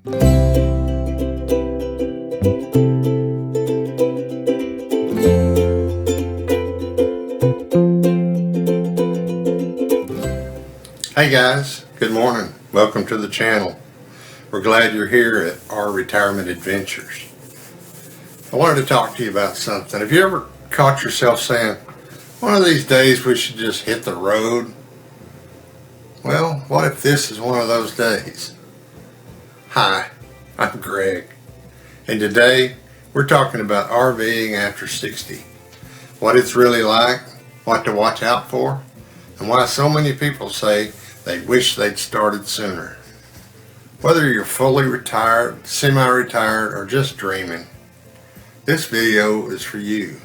Hey guys, good morning. Welcome to the channel. We're glad you're here at our retirement adventures. I wanted to talk to you about something. Have you ever caught yourself saying, one of these days we should just hit the road? Well, what if this is one of those days? Hi, I'm Greg, and today we're talking about RVing after 60. What it's really like, what to watch out for, and why so many people say they wish they'd started sooner. Whether you're fully retired, semi-retired, or just dreaming, this video is for you.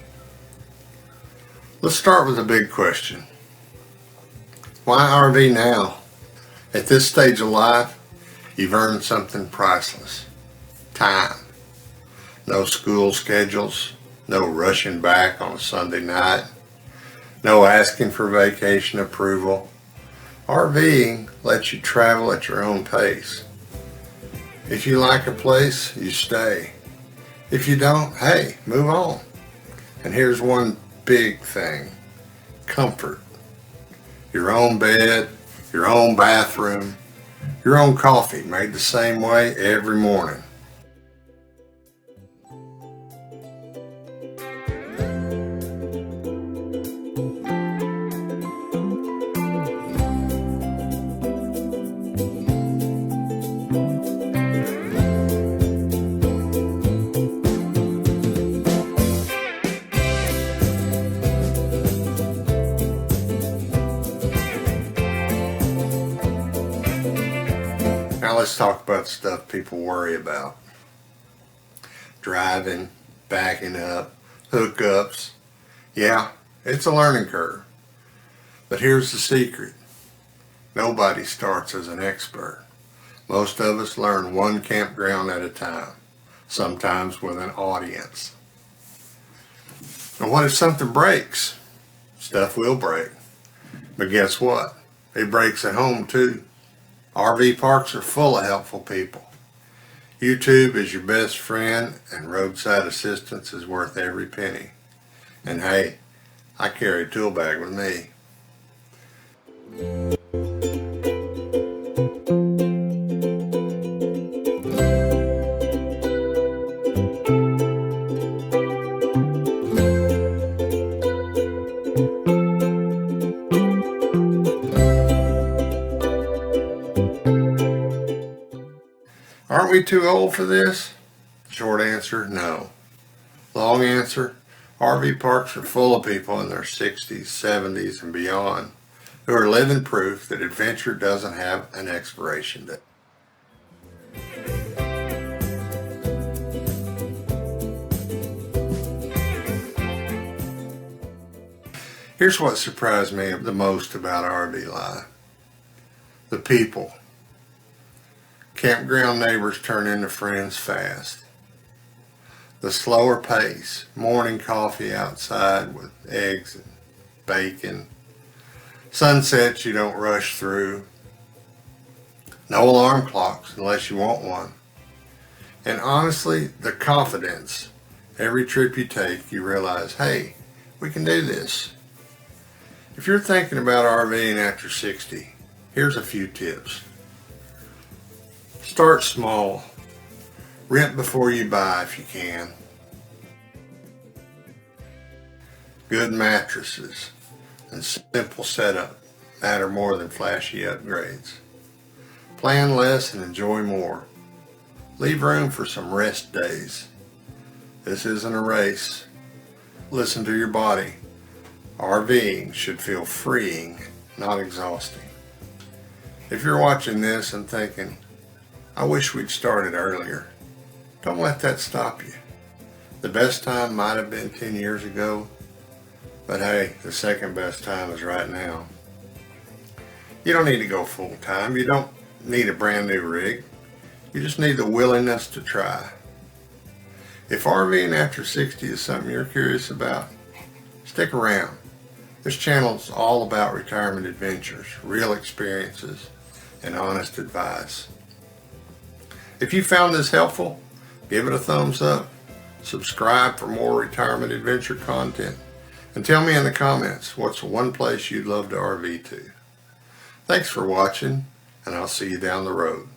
Let's start with a big question. Why RV now? At this stage of life, you've earned something priceless. Time. No school schedules, no rushing back on a Sunday night, no asking for vacation approval. RVing lets you travel at your own pace. If you like a place, you stay. If you don't, hey, move on. And here's one big thing. Comfort. Your own bed, your own bathroom, your own coffee made the same way every morning. Now let's talk about stuff people worry about. Driving, backing up, hookups. Yeah, it's a learning curve. But here's the secret. Nobody starts as an expert. Most of us learn one campground at a time, sometimes with an audience. And what if something breaks? Stuff will break. But guess what? It breaks at home too. RV parks are full of helpful people. YouTube is your best friend, and roadside assistance is worth every penny. And hey, I carry a tool bag with me. Aren't we too old for this? Short answer, no. Long answer, RV parks are full of people in their 60s, 70s, and beyond who are living proof that adventure doesn't have an expiration date. Here's what surprised me the most about RV life. The people. Campground neighbors turn into friends fast. The slower pace, morning coffee outside with eggs and bacon. Sunsets you don't rush through. No alarm clocks unless you want one. And honestly, the confidence. Every trip you take, you realize, hey, we can do this. If you're thinking about RVing after 60, here's a few tips. Start small. Rent before you buy if you can. Good mattresses and simple setup matter more than flashy upgrades. Plan less and enjoy more. Leave room for some rest days. This isn't a race. Listen to your body. RVing should feel freeing, not exhausting. If you're watching this and thinking, I wish we'd started earlier, don't let that stop you. The best time might have been 10 years ago, but hey, the second best time is right now. You don't need to go full time. You don't need a brand new rig. You just need the willingness to try. If RVing after 60 is something you're curious about, stick around. This channel is all about retirement adventures, real experiences, and honest advice. If you found this helpful, give it a thumbs up, subscribe for more retirement adventure content, and tell me in the comments what's one place you'd love to RV to. Thanks for watching, and I'll see you down the road.